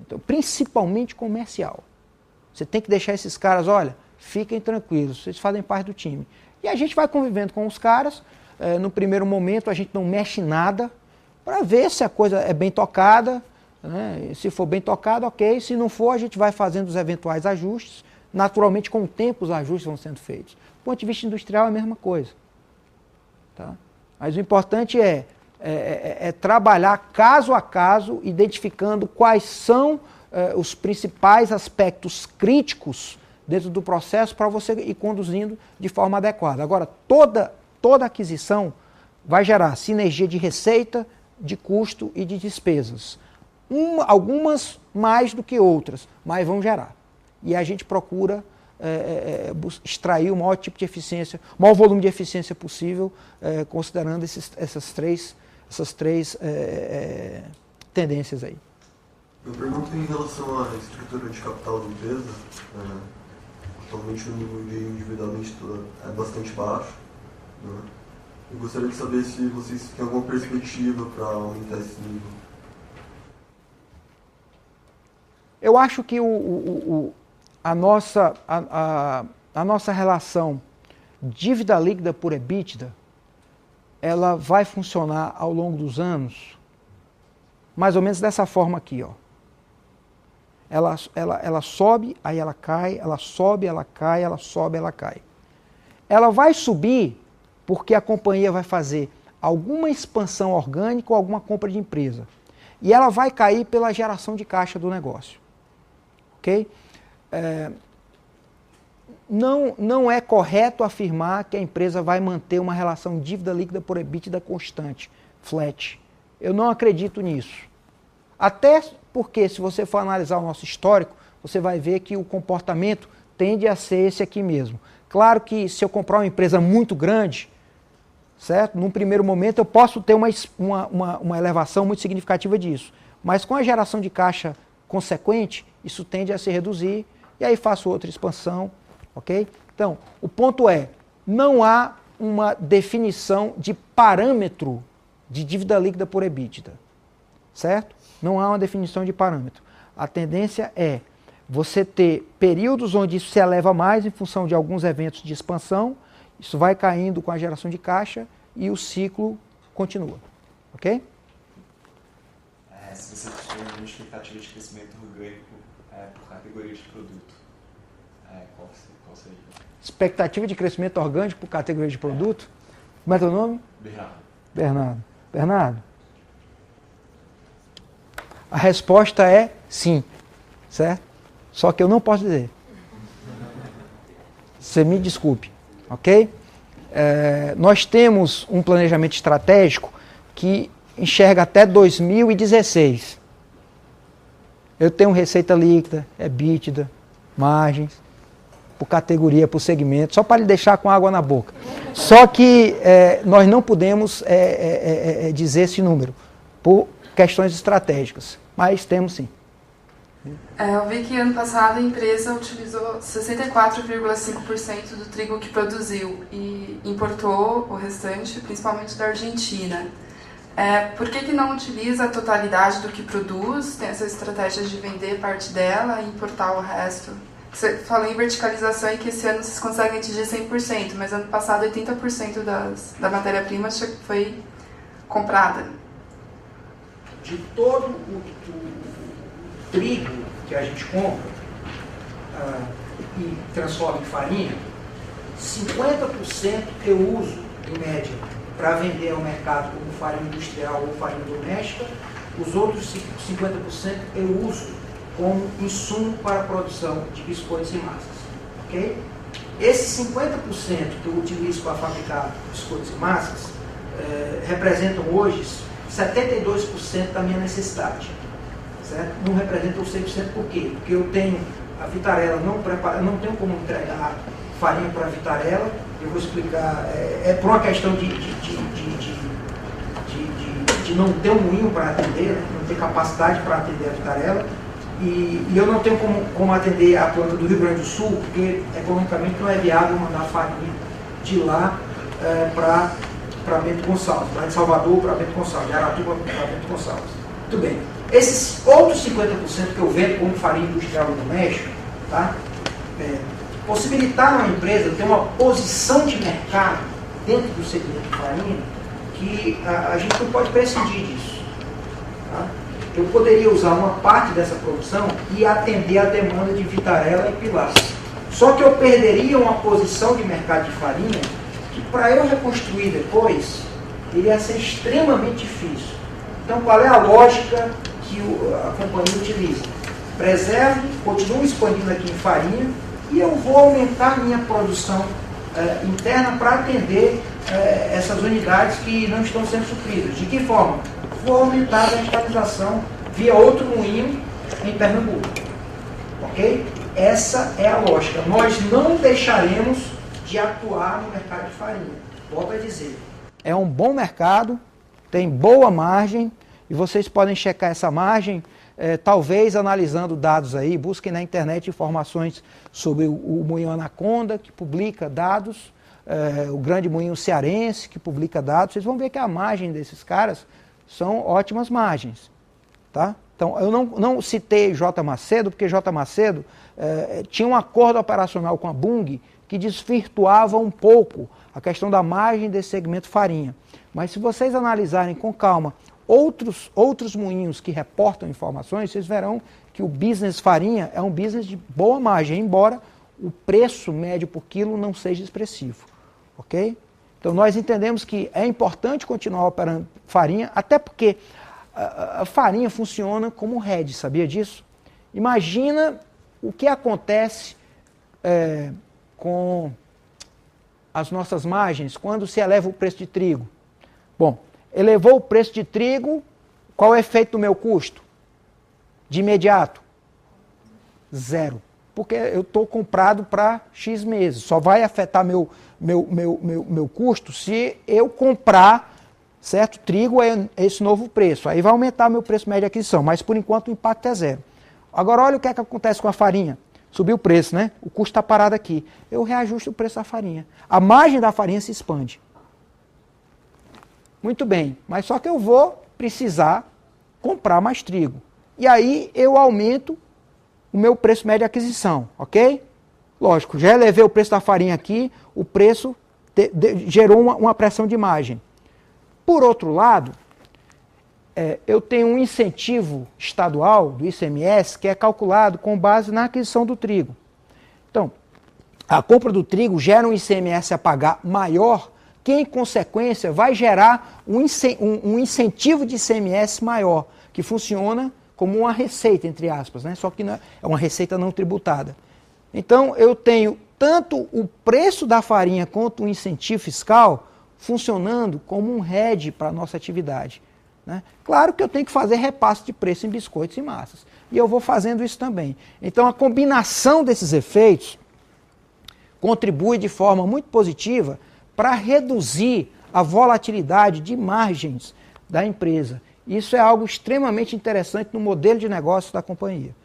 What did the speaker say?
Então, principalmente comercial. Você tem que deixar esses caras, olha, fiquem tranquilos, vocês fazem parte do time. E a gente vai convivendo com os caras, no primeiro momento a gente não mexe em nada, para ver se a coisa é bem tocada, né? Se for bem tocada, ok, se não for, a gente vai fazendo os eventuais ajustes, naturalmente com o tempo os ajustes vão sendo feitos. Do ponto de vista industrial é a mesma coisa. Tá? Mas o importante é trabalhar caso a caso, identificando quais são os principais aspectos críticos dentro do processo para você ir conduzindo de forma adequada. Agora, toda aquisição vai gerar sinergia de receita, de custo e de despesas. Algumas mais do que outras, mas vão gerar. E a gente procura extrair o maior tipo de eficiência, o maior volume de eficiência possível, considerando essas três tendências aí. Eu pergunto em relação à estrutura de capital da empresa. Atualmente o nível de endividamento é bastante baixo. Né? Eu gostaria de saber se vocês têm alguma perspectiva para aumentar esse nível. Eu acho que a nossa relação dívida líquida por EBITDA, ela vai funcionar ao longo dos anos, mais ou menos dessa forma aqui, ó. Ela sobe, aí ela cai, ela sobe, ela cai, ela sobe, ela cai. Ela vai subir porque a companhia vai fazer alguma expansão orgânica ou alguma compra de empresa. E ela vai cair pela geração de caixa do negócio. Ok? Não é correto afirmar que a empresa vai manter uma relação dívida líquida por EBITDA constante, flat. Eu não acredito nisso. Até porque, se você for analisar o nosso histórico, você vai ver que o comportamento tende a ser esse aqui mesmo. Claro que se eu comprar uma empresa muito grande, certo? Num primeiro momento eu posso ter uma elevação muito significativa disso. Mas com a geração de caixa consequente, isso tende a se reduzir e aí faço outra expansão, ok? Então, o ponto é, não há uma definição de parâmetro de dívida líquida por EBITDA, certo? Não há uma definição de parâmetro. A tendência é você ter períodos onde isso se eleva mais em função de alguns eventos de expansão, isso vai caindo com a geração de caixa e o ciclo continua, ok? Se você tiver uma expectativa de crescimento orgânico por categoria de produto, qual seria? Expectativa de crescimento orgânico por categoria de produto? Como é teu nome? Bernardo. A resposta é sim, certo? Só que eu não posso dizer. Você me desculpe, ok? Nós temos um planejamento estratégico que enxerga até 2016. Eu tenho receita líquida, EBITDA, margens, por categoria, por segmento, só para lhe deixar com água na boca. Só que nós não podemos dizer esse número, por questões estratégicas, mas temos sim. Eu vi que ano passado a empresa utilizou 64,5% do trigo que produziu e importou o restante, principalmente da Argentina. Por que não utiliza a totalidade do que produz, tem essa estratégia de vender parte dela e importar o resto? Você falou em verticalização e que esse ano vocês conseguem atingir 100%, mas ano passado 80% da matéria-prima foi comprada. De todo o trigo que a gente compra e transforma em farinha, 50% eu uso, em média, para vender ao mercado como farinha industrial ou farinha doméstica. Os outros 50% eu uso como insumo para a produção de biscoitos e massas. Okay? Esses 50% que eu utilizo para fabricar biscoitos e massas representam hoje 72% da minha necessidade. Certo? Não representam 100%, por quê? Porque eu tenho a vitarela não tenho como entregar farinha para a vitarela. Eu vou explicar, por uma questão de não ter um moinho para atender, né? Não ter capacidade para atender a vitarela, e eu não tenho como atender a planta do Rio Grande do Sul, porque economicamente não é viável mandar farinha de lá para Bento Gonçalves, lá de Salvador para Bento Gonçalves, de Aratuba para Bento Gonçalves. Muito bem. Esses outros 50% que eu vendo como farinha industrial e doméstico, tá? Possibilitar uma empresa ter uma posição de mercado dentro do segmento de farinha que a gente não pode prescindir disso. Tá? Eu poderia usar uma parte dessa produção e atender a demanda de Vitarella e Pilar. Só que eu perderia uma posição de mercado de farinha que, para eu reconstruir depois, iria ser extremamente difícil. Então, qual é a lógica que a companhia utiliza? Preserve, continue expandindo aqui em farinha e eu vou aumentar minha produção interna para atender essas unidades que não estão sendo supridas. De que forma? Vou aumentar a verticalização via outro moinho em Pernambuco. Ok? Essa é a lógica. Nós não deixaremos de atuar no mercado de farinha. Volto a dizer. É um bom mercado, tem boa margem, e vocês podem checar essa margem, talvez analisando dados aí, busquem na internet informações sobre o Moinho Anaconda, que publica dados, o Grande Moinho Cearense, que publica dados. Vocês vão ver que a margem desses caras são ótimas margens. Tá? Então, eu não citei J. Macedo, porque J. Macedo tinha um acordo operacional com a Bunge que desvirtuava um pouco a questão da margem desse segmento farinha. Mas se vocês analisarem com calma outros moinhos que reportam informações, vocês verão que o business farinha é um business de boa margem, embora o preço médio por quilo não seja expressivo. Ok? Então nós entendemos que é importante continuar operando farinha, até porque a farinha funciona como um hedge, sabia disso? Imagina o que acontece com as nossas margens quando se eleva o preço de trigo. Bom, elevou o preço de trigo, qual é o efeito do meu custo? De imediato? Zero. Porque eu estou comprado para X meses. Só vai afetar meu custo se eu comprar, certo, trigo a esse novo preço. Aí vai aumentar meu preço médio de aquisição, mas por enquanto o impacto é zero. Agora olha o que é que acontece com a farinha. Subiu o preço, né? O custo está parado aqui. Eu reajusto o preço da farinha. A margem da farinha se expande. Muito bem, mas só que eu vou precisar comprar mais trigo. E aí eu aumento o meu preço médio de aquisição, ok? Lógico, já elevei o preço da farinha aqui, o preço gerou uma pressão de margem. Por outro lado, eu tenho um incentivo estadual do ICMS que é calculado com base na aquisição do trigo. Então, a compra do trigo gera um ICMS a pagar maior, que em consequência vai gerar um incentivo de ICMS maior, que funciona como uma receita, entre aspas, né? Só que é uma receita não tributada. Então, eu tenho tanto o preço da farinha quanto o incentivo fiscal funcionando como um hedge para a nossa atividade. Né? Claro que eu tenho que fazer repasse de preço em biscoitos e massas. E eu vou fazendo isso também. Então, a combinação desses efeitos contribui de forma muito positiva para reduzir a volatilidade de margens da empresa. Isso é algo extremamente interessante no modelo de negócio da companhia.